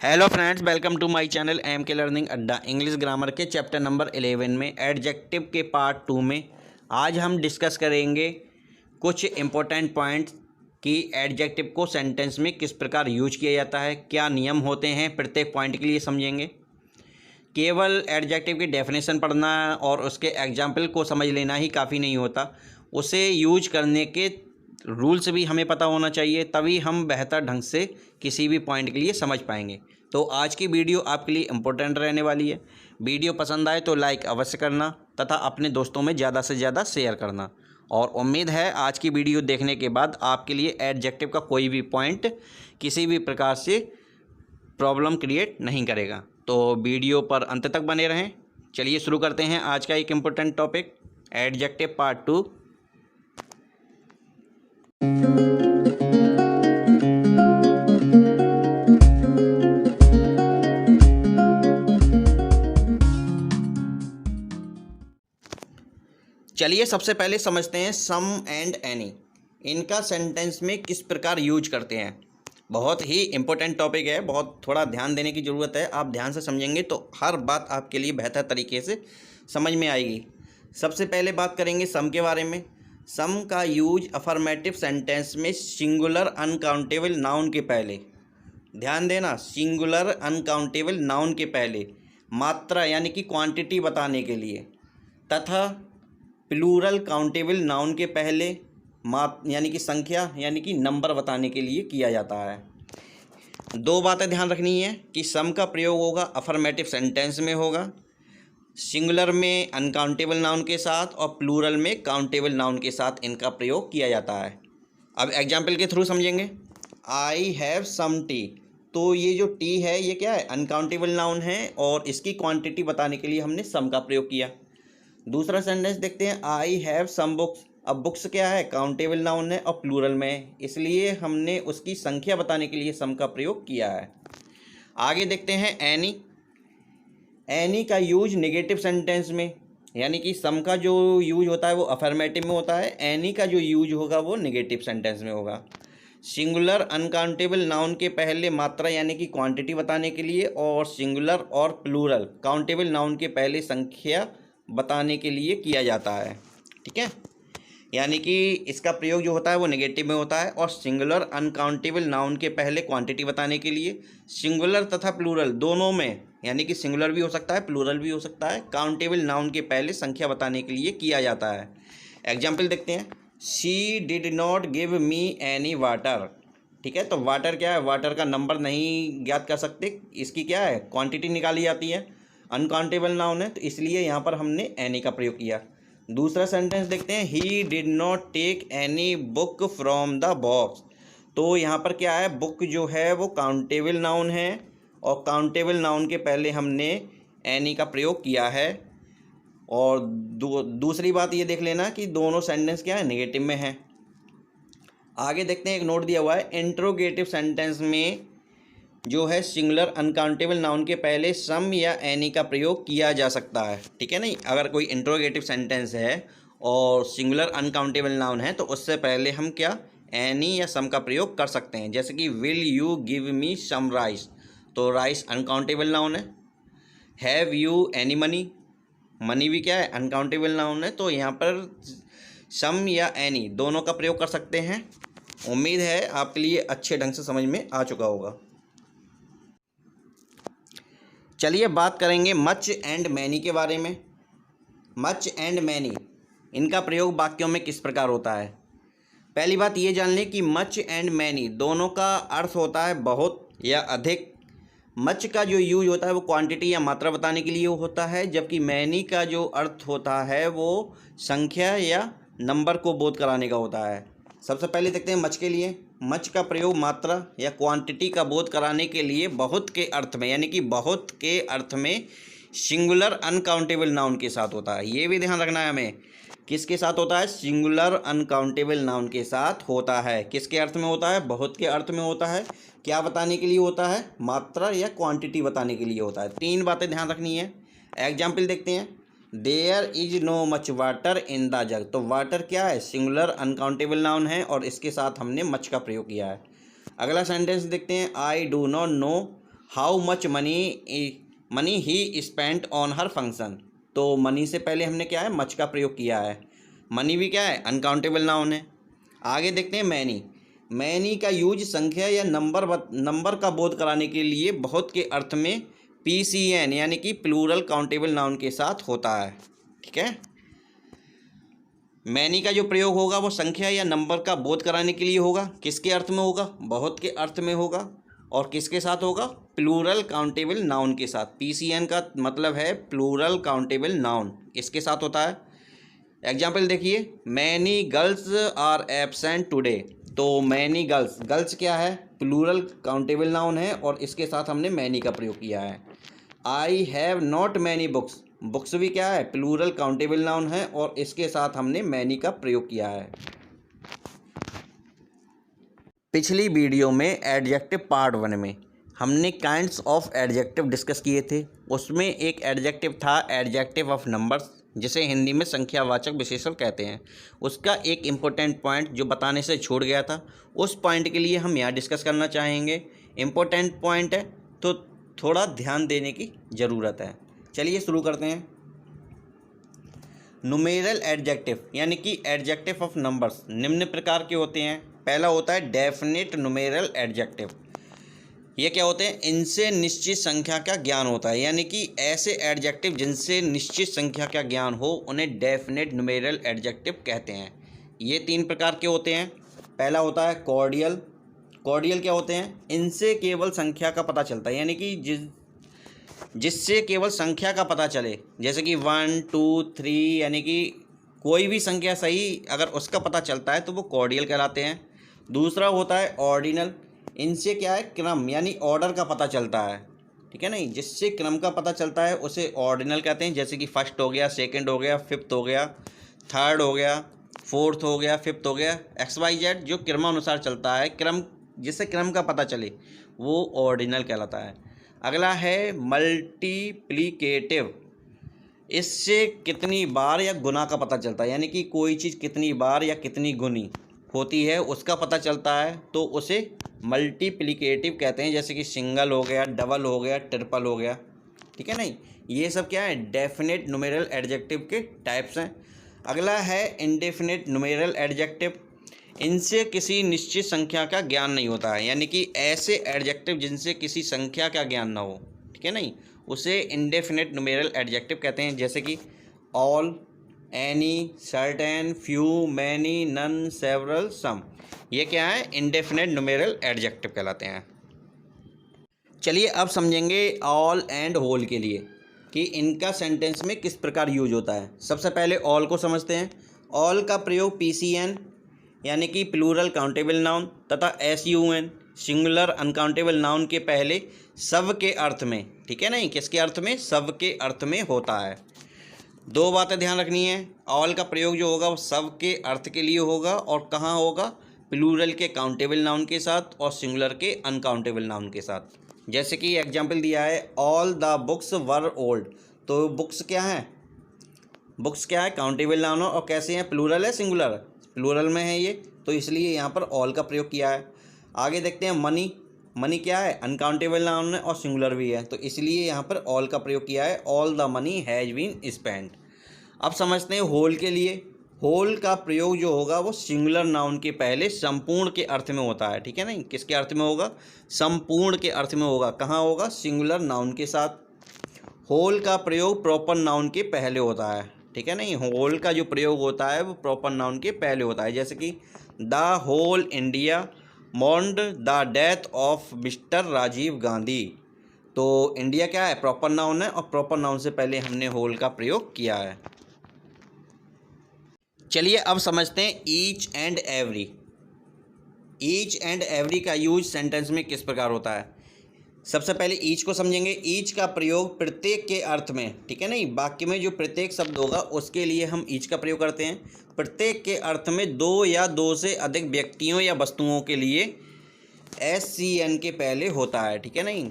Hello friends, welcome to my channel M K learning Adda. English grammar के chapter number 11 में adjective के part 2 में आज हम डिस्कस करेंगे कुछ इम्पोर्टेंट पॉइंट्स कि एडजेक्टिव को सेंटेंस में किस प्रकार यूज किया जाता है, क्या नियम होते हैं, प्रत्येक पॉइंट के लिए समझेंगे। केवल एडजेक्टिव की डेफिनेशन पढ़ना और उसके एग्जाम्पल को समझ लेना ही काफ़ी नहीं होता, उसे यूज करने के रूल्स भी हमें पता होना चाहिए, तभी हम बेहतर ढंग से किसी भी पॉइंट के लिए समझ पाएंगे। तो आज की वीडियो आपके लिए इम्पोर्टेंट रहने वाली है। वीडियो पसंद आए तो लाइक अवश्य करना तथा अपने दोस्तों में ज़्यादा से ज़्यादा शेयर करना। और उम्मीद है आज की वीडियो देखने के बाद आपके लिए एडजेक्टिव का कोई भी पॉइंट किसी भी प्रकार से प्रॉब्लम क्रिएट नहीं करेगा। तो वीडियो पर अंत तक बने रहें। चलिए शुरू करते हैं आज का एक इम्पोर्टेंट टॉपिक, एडजेक्टिव पार्ट 2। चलिए सबसे पहले समझते हैं सम एंड एनी, इनका सेंटेंस में किस प्रकार यूज करते हैं। बहुत ही इम्पोर्टेंट टॉपिक है, बहुत थोड़ा ध्यान देने की ज़रूरत है। आप ध्यान से समझेंगे तो हर बात आपके लिए बेहतर तरीके से समझ में आएगी। सबसे पहले बात करेंगे सम के बारे में। सम का यूज अफर्मेटिव सेंटेंस में सिंगुलर अनकाउंटेबल नाउन के पहले, ध्यान देना, सिंगुलर अनकाउंटेबल नाउन के पहले मात्रा यानी कि क्वांटिटी बताने के लिए, तथा प्लूरल काउंटेबल नाउन के पहले यानी कि संख्या यानी कि नंबर बताने के लिए किया जाता है। दो बातें ध्यान रखनी है कि सम का प्रयोग होगा अफर्मेटिव सेंटेंस में होगा, सिंगुलर में अनकाउंटेबल नाउन के साथ और प्लूरल में काउंटेबल नाउन के साथ इनका प्रयोग किया जाता है। अब एग्जाम्पल के थ्रू समझेंगे। आई हैव सम टी, तो ये जो टी है ये क्या है, अनकाउंटेबल नाउन है और इसकी क्वांटिटी बताने के लिए हमने सम का प्रयोग किया। दूसरा सेंटेंस देखते हैं, आई हैव सम बुक्स। अब बुक्स क्या है, काउंटेबल नाउन है और प्लूरल में है, इसलिए हमने उसकी संख्या बताने के लिए सम का प्रयोग किया है। आगे देखते हैं एनी। एनी का यूज नेगेटिव सेंटेंस में, यानी कि सम का जो यूज होता है वो अफर्मेटिव में होता है, एनी का जो यूज होगा वो नेगेटिव सेंटेंस में होगा। सिंगुलर अनकाउंटेबल नाउन के पहले मात्रा यानी कि क्वांटिटी बताने के लिए, और सिंगुलर और प्लूरल काउंटेबल नाउन के पहले संख्या बताने के लिए किया जाता है। ठीक है, यानी कि इसका प्रयोग जो होता है वो नेगेटिव में होता है, और सिंगुलर अनकाउंटेबल नाउन के पहले क्वांटिटी बताने के लिए, सिंगुलर तथा प्लूरल दोनों में, यानी कि सिंगुलर भी हो सकता है प्लूरल भी हो सकता है, काउंटेबल नाउन के पहले संख्या बताने के लिए किया जाता है। एग्जाम्पल देखते हैं, she did not give me any water. ठीक है, तो वाटर क्या है, वाटर का नंबर नहीं ज्ञात कर सकते, इसकी क्या है, क्वांटिटी निकाली जाती है, अनकाउंटेबल नाउन है, तो इसलिए यहाँ पर हमने एनी का प्रयोग किया। दूसरा सेंटेंस देखते हैं, he did not take any book from the box. तो यहाँ पर क्या है, बुक जो है वो काउंटेबल नाउन है और काउंटेबल नाउन के पहले हमने एनी का प्रयोग किया है। और दूसरी बात ये देख लेना कि दोनों सेंटेंस क्या है, नेगेटिव में है। आगे देखते हैं, एक नोट दिया हुआ है, इंट्रोगेटिव सेंटेंस में जो है सिंगुलर अनकाउंटेबल नाउन के पहले सम या एनी का प्रयोग किया जा सकता है। ठीक है, नहीं, अगर कोई इंट्रोगेटिव सेंटेंस है और सिंगुलर अनकाउंटेबल नाउन है तो उससे पहले हम क्या, एनी या सम का प्रयोग कर सकते हैं। जैसे कि will you give me some rice, तो राइस अनकाउंटेबल नाउन है। Have you any money, money भी क्या है, अनकाउंटेबल नाउन है, तो यहाँ पर सम या एनी दोनों का प्रयोग कर सकते हैं। उम्मीद है आपके लिए अच्छे ढंग से समझ में आ चुका होगा। चलिए बात करेंगे मच एंड मैनी के बारे में। मच एंड मैनी, इनका प्रयोग वाक्यों में किस प्रकार होता है। पहली बात ये जान लें कि मच एंड मैनी दोनों का अर्थ होता है बहुत या अधिक। मच का जो यूज होता है वो क्वांटिटी या मात्रा बताने के लिए होता है, जबकि मैनी का जो अर्थ होता है वो संख्या या नंबर को बोध कराने का होता है। सबसे पहले देखते हैं मच के लिए। मच का प्रयोग मात्रा या क्वांटिटी का बोध कराने के लिए बहुत के अर्थ में, यानी कि बहुत के अर्थ में सिंगुलर अनकाउंटेबल नाउन के साथ होता है। ये भी ध्यान रखना है हमें, किसके साथ होता है, सिंगुलर अनकाउंटेबल नाउन के साथ होता है। किसके अर्थ में होता है, बहुत के अर्थ में होता है। क्या बताने के लिए होता है, मात्रा या क्वांटिटी बताने के लिए होता है। तीन बातें ध्यान रखनी है। एग्जाम्पल देखते हैं, there is no much water in the jug, तो वाटर क्या है, सिंगुलर अनकाउंटेबल नाउन है और इसके साथ हमने मच का प्रयोग किया है। अगला सेंटेंस देखते हैं, I do not know how much money he spent on her function. तो मनी से पहले हमने क्या है, मच का प्रयोग किया है। मनी भी क्या है, अनकाउंटेबल नाउन है। आगे देखते हैं मैनी। मैनी का यूज संख्या या नंबर का बोध कराने के लिए बहुत के अर्थ में PCN यानी कि प्लूरल काउंटेबल नाउन के साथ होता है। ठीक है, मैनी का जो प्रयोग होगा वो संख्या या नंबर का बोध कराने के लिए होगा। किसके अर्थ में होगा, बहुत के अर्थ में होगा। और किसके साथ होगा, प्लूरल काउंटेबल नाउन के साथ। PCN का मतलब है प्लूरल काउंटेबल नाउन, इसके साथ होता है। एग्जाम्पल देखिए, many girls are absent today. तो मैनी गर्ल्स, गर्ल्स क्या है, प्लूरल काउंटेबल नाउन है और इसके साथ हमने मैनी का प्रयोग किया है। I have not many books, books भी क्या है, प्लूरल काउंटेबल नाउन है और इसके साथ हमने मैनी का प्रयोग किया है। पिछली वीडियो में एडजेक्टिव पार्ट 1 में हमने काइंड्स ऑफ एडजेक्टिव डिस्कस किए थे। उसमें एक एडजेक्टिव था एडजेक्टिव ऑफ नंबर्स, जिसे हिंदी में संख्यावाचक विशेषण कहते हैं। उसका एक इम्पोर्टेंट पॉइंट जो बताने से छूट गया था, उस पॉइंट के लिए हम यहाँ डिस्कस करना चाहेंगे। इम्पोर्टेंट पॉइंट है तो थोड़ा ध्यान देने की ज़रूरत है। चलिए शुरू करते हैं। न्यूमेरल एडजेक्टिव यानी कि एडजेक्टिव ऑफ नंबर्स निम्न प्रकार के होते हैं। पहला होता है डेफिनेट न्यूमेरल एडजेक्टिव। ये क्या होते हैं, इनसे निश्चित संख्या का ज्ञान होता है, यानी कि ऐसे एडजेक्टिव जिनसे निश्चित संख्या का ज्ञान हो उन्हें डेफिनेट न्यूमेरल एडजेक्टिव कहते हैं। ये 3 प्रकार के होते हैं। पहला होता है कॉर्डियल। कॉर्डियल क्या होते हैं, इनसे केवल संख्या का पता चलता है, यानी कि जिससे केवल संख्या का पता चले, जैसे कि 1 2 3, यानी कि कोई भी संख्या सही अगर उसका पता चलता है तो वो कॉर्डियल कहलाते हैं। दूसरा होता है ऑर्डिनल। इनसे क्या है, क्रम यानी ऑर्डर का पता चलता है। ठीक है नहीं, जिससे क्रम का पता चलता है उसे ऑर्डिनल कहते हैं। जैसे कि फर्स्ट हो गया, सेकंड हो गया, फिफ्थ हो गया, थर्ड हो गया, फोर्थ हो गया, फिफ्थ हो गया, XYZ जो क्रमानुसार चलता है, क्रम जिससे क्रम का पता चले वो ऑर्डिनल कहलाता है। अगला है मल्टीप्लिकेटिव। इससे कितनी बार या गुना का पता चलता है, यानी कि कोई चीज़ कितनी बार या कितनी गुनी होती है उसका पता चलता है तो उसे मल्टीप्लिकेटिव कहते हैं। जैसे कि सिंगल हो गया, डबल हो गया, ट्रिपल हो गया। ठीक है नहीं, ये सब क्या है, डेफिनेट न्यूमेरल एडजेक्टिव के टाइप्स हैं। अगला है इंडेफिनेट न्यूमेरल एडजेक्टिव। इनसे किसी निश्चित संख्या का ज्ञान नहीं होता है, यानी कि ऐसे एडजेक्टिव जिनसे किसी संख्या का ज्ञान ना हो। ठीक है नहीं, उसे इंडेफिनेट न्यूमेरल एडजेक्टिव कहते हैं। जैसे कि all, any, certain, few, many, none, several, some. ये क्या है, इंडेफिनेट न्यूमेरल एडजेक्टिव कहलाते हैं। चलिए अब समझेंगे ऑल एंड होल के लिए कि इनका सेंटेंस में किस प्रकार यूज होता है। सबसे पहले ऑल को समझते हैं। ऑल का प्रयोग PCN यानी कि प्लूरल काउंटेबल नाउन तथा SUN सिंगुलर अनकाउंटेबल नाउन के पहले सब के अर्थ में, ठीक है नहीं, किसके अर्थ में, सब के अर्थ में होता है। 2 बातें ध्यान रखनी है, ऑल का प्रयोग जो होगा वो सब के अर्थ के लिए होगा और कहाँ होगा, प्लूरल के काउंटेबल नाउन के साथ और सिंगुलर के अनकाउंटेबल नाउन के साथ। जैसे कि एग्जाम्पल दिया है, all the books were old. तो बुक्स क्या है, बुक्स क्या है, काउंटेबल नाउन और कैसे हैं, प्लूरल है सिंगुलर, प्लूरल में है ये, तो इसलिए यहाँ पर ऑल का प्रयोग किया है। आगे देखते हैं मनी। मनी क्या है, अनकाउंटेबल नाउन है और सिंगुलर भी है, तो इसलिए यहाँ पर ऑल का प्रयोग किया है। All the money has been spent. अब समझते हैं होल के लिए। होल का प्रयोग जो होगा वो सिंगुलर नाउन के पहले संपूर्ण के अर्थ में होता है। ठीक है नहीं, किसके अर्थ में होगा, संपूर्ण के अर्थ में होगा। कहाँ होगा, सिंगुलर नाउन के साथ। होल का प्रयोग प्रॉपर नाउन के पहले होता है। ठीक है नहीं, होल का जो प्रयोग होता है वो प्रॉपर नाउन के पहले होता है। जैसे कि the whole India mourned the death of mister Rajiv Gandhi. तो इंडिया क्या है, प्रॉपर नाउन है और प्रॉपर नाउन से पहले हमने होल का प्रयोग किया है। चलिए अब समझते हैं each and every. Each and every का यूज सेंटेंस में किस प्रकार होता है। सबसे पहले ईच को समझेंगे। ईच का प्रयोग प्रत्येक के अर्थ में, ठीक है नहीं, वाक्य में जो प्रत्येक शब्द होगा उसके लिए हम ईच का प्रयोग करते हैं। प्रत्येक के अर्थ में 2 या 2 से अधिक व्यक्तियों या वस्तुओं के लिए SCN के पहले होता है। ठीक है नहीं,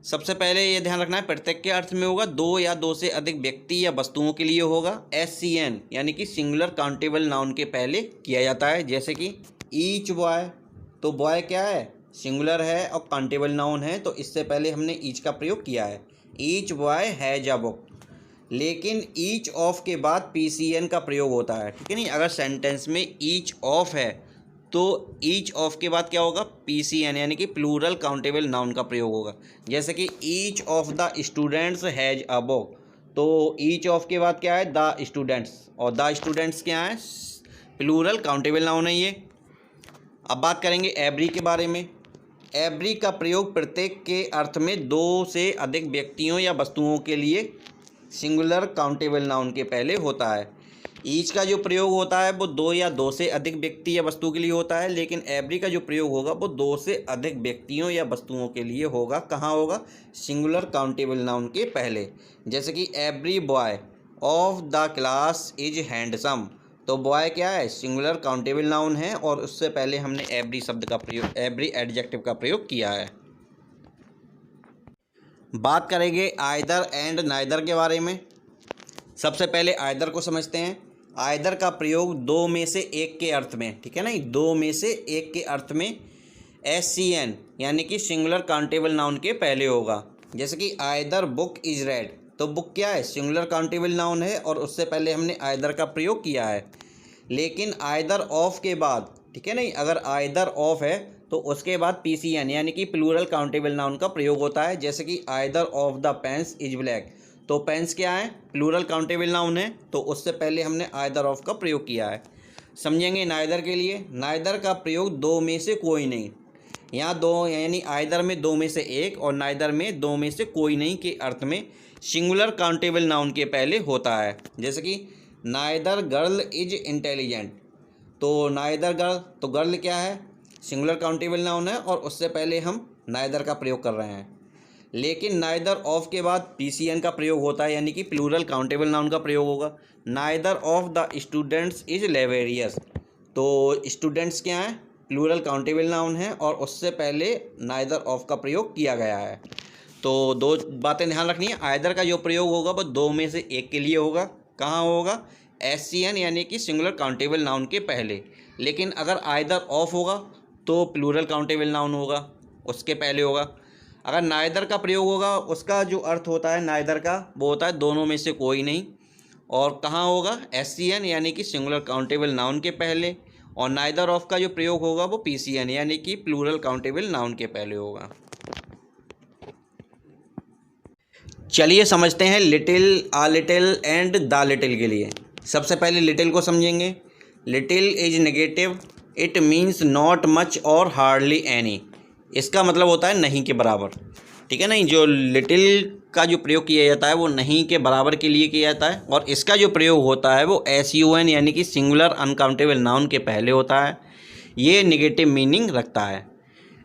सबसे पहले ये ध्यान रखना है, प्रत्येक के अर्थ में होगा 2 या 2 से अधिक व्यक्ति या वस्तुओं के लिए होगा SCN यानी कि सिंगुलर काउंटेबल नाउन के पहले किया जाता है। जैसे कि ईच बॉय, तो बॉय क्या है, सिंगुलर है और काउंटेबल नाउन है, तो इससे पहले हमने ईच का प्रयोग किया है। Each boy has a book, लेकिन ईच ऑफ के बाद पीसीएन का प्रयोग होता है, ठीक है नहीं। अगर सेंटेंस में ईच ऑफ है तो ईच ऑफ के बाद क्या होगा, पीसीएन यानी कि प्लूरल काउंटेबल नाउन का प्रयोग होगा। जैसे कि each of the students has a book, तो ईच ऑफ के बाद क्या है, द स्टूडेंट्स, और द स्टूडेंट्स क्या है, प्लूरल काउंटेबल नाउन है ये। अब बात करेंगे एवरी के बारे में। एवरी का प्रयोग प्रत्येक के अर्थ में दो से अधिक व्यक्तियों या वस्तुओं के लिए सिंगुलर काउंटेबल नाउन के पहले होता है। ईच का जो प्रयोग होता है वो दो या दो से अधिक व्यक्ति या वस्तु के लिए होता है, लेकिन एवरी का जो प्रयोग होगा वो दो से अधिक व्यक्तियों या वस्तुओं के लिए होगा। कहाँ होगा, सिंगुलर काउंटेबल नाउन के पहले। जैसे कि every boy of the class is handsome, तो बॉय क्या है, सिंगुलर काउंटेबल नाउन है, और उससे पहले हमने एवरी शब्द का प्रयोग, एवरी एडजेक्टिव का प्रयोग किया है। बात करेंगे आइदर एंड नाइदर के बारे में। सबसे पहले आइदर को समझते हैं। आइदर का प्रयोग दो में से एक के अर्थ में, ठीक है ना, दो में से एक के अर्थ में SCN यानी कि सिंगुलर काउंटेबल नाउन के पहले होगा। जैसे कि आइदर बुक इज रेड, तो बुक क्या है, सिंगुलर काउंटेबल नाउन है, और उससे पहले हमने आइदर का प्रयोग किया है। लेकिन आइदर ऑफ के बाद, ठीक है नहीं, अगर आइदर ऑफ है तो उसके बाद PCN यानी कि प्लूरल काउंटेबल नाउन का प्रयोग होता है। जैसे कि either of the pens is black, तो पेन्स क्या है, प्लूरल काउंटेबल नाउन है, तो उससे पहले हमने आइदर ऑफ का प्रयोग किया है। समझेंगे नाइदर के लिए। नाइदर का प्रयोग दो में से कोई नहीं, यहाँ दो यानी आइदर में दो में से एक और नाइदर में दो में से कोई नहीं के अर्थ में सिंगुलर काउंटेबल नाउन के पहले होता है। जैसे कि नाइदर गर्ल इज इंटेलिजेंट, तो नाइदर गर्ल, तो गर्ल क्या है, सिंगुलर काउंटेबल नाउन है, और उससे पहले हम नाइदर का प्रयोग कर रहे हैं। लेकिन नाइदर ऑफ के बाद PCN का प्रयोग होता है, यानी कि प्लूरल काउंटेबल नाउन का प्रयोग होगा। Neither of the students is laborious, तो स्टूडेंट्स क्या है, प्लूरल काउंटेबल नाउन है, और उससे पहले नाइदर ऑफ का प्रयोग किया गया है। तो दो बातें ध्यान रखनी है। आइदर का जो प्रयोग होगा वो दो में से एक के लिए होगा। कहाँ होगा, SCN यानी कि सिंगुलर काउंटेबल नाउन के पहले। लेकिन अगर आइदर ऑफ होगा तो प्लूरल काउंटेबल नाउन होगा, उसके पहले होगा। अगर नाइदर का प्रयोग होगा, उसका जो अर्थ होता है नाइदर का, वो होता है दोनों में से कोई नहीं, और कहाँ होगा, SCN यानी कि सिंगुलर काउंटेबल नाउन के पहले। और नाइदर ऑफ का जो प्रयोग होगा वो PCN यानी कि प्लूरल काउंटेबल नाउन के पहले होगा। चलिए समझते हैं little, uh little and the little के लिए। सबसे पहले लिटिल को समझेंगे। Little is negative, it means not much और हार्डली एनी, इसका मतलब होता है नहीं के बराबर, ठीक है नहीं। जो लिटिल का जो प्रयोग किया जाता है वो नहीं के बराबर के लिए किया जाता है, और इसका जो प्रयोग होता है वो SUN यानी कि सिंगुलर अनकाउंटेबल नाउन के पहले होता है। ये नेगेटिव मीनिंग रखता है।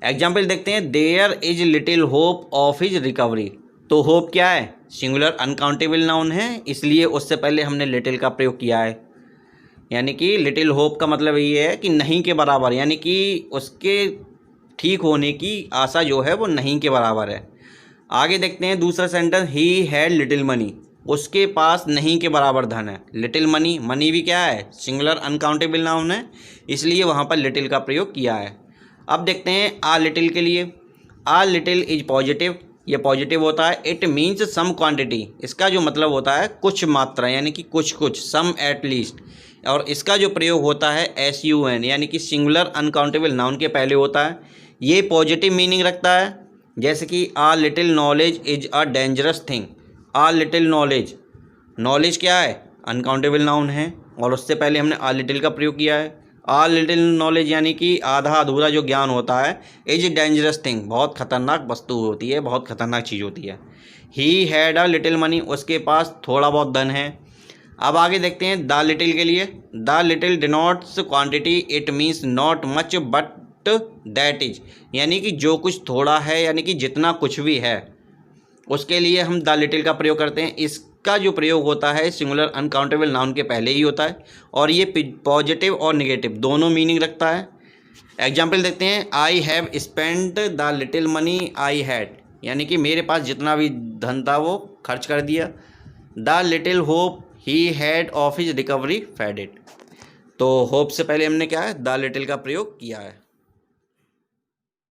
एग्जाम्पल देखते हैं। There is little hope of his recovery, तो होप क्या है, सिंगुलर अनकाउंटेबल नाउन है, इसलिए उससे पहले हमने लिटिल का प्रयोग किया है। यानी कि लिटिल होप का मतलब ये है कि नहीं के बराबर, यानी कि उसके ठीक होने की आशा जो है वो नहीं के बराबर है। आगे देखते हैं दूसरा sentence. He had little money, उसके पास नहीं के बराबर धन है। लिटिल मनी, मनी भी क्या है, सिंगुलर अनकाउंटेबल नाउन है, इसलिए वहाँ पर लिटिल का प्रयोग किया है। अब देखते हैं आ लिटिल के लिए। आ लिटिल इज पॉजिटिव, ये पॉजिटिव होता है। इट मीन्स सम क्वांटिटी, इसका जो मतलब होता है कुछ मात्रा, यानी कि कुछ कुछ, सम एट लीस्ट, और इसका जो प्रयोग होता है SUN यानी कि सिंगुलर अनकाउंटेबल नाउन के पहले होता है। ये पॉजिटिव मीनिंग रखता है। जैसे कि आ little knowledge is a dangerous thing, uh little knowledge, knowledge क्या है, अनकाउंटेबल नाउन है, और उससे पहले हमने आ लिटिल का प्रयोग किया है। आ लिटिल नॉलेज यानी कि आधा अधूरा जो ज्ञान होता है, इज डेंजरस थिंग, बहुत खतरनाक वस्तु होती है, बहुत खतरनाक चीज़ होती है। He had a little money, उसके पास थोड़ा बहुत धन है। अब आगे देखते हैं द लिटिल के लिए। The little denotes quantity, it means not much but that is, यानी कि जो कुछ थोड़ा है, यानी कि जितना कुछ भी है, उसके लिए हम द लिटिल का प्रयोग करते हैं। इसका जो प्रयोग होता है सिंगुलर अनकाउंटेबल नाउन के पहले ही होता है, और ये पॉजिटिव और नेगेटिव दोनों मीनिंग रखता है। एग्जाम्पल देखते हैं। I have spent the little money I had, यानी कि मेरे पास जितना भी धन था वो खर्च कर दिया। The little hope he had of his recovery faded, तो होप से पहले हमने क्या है, द लिटिल का प्रयोग किया है।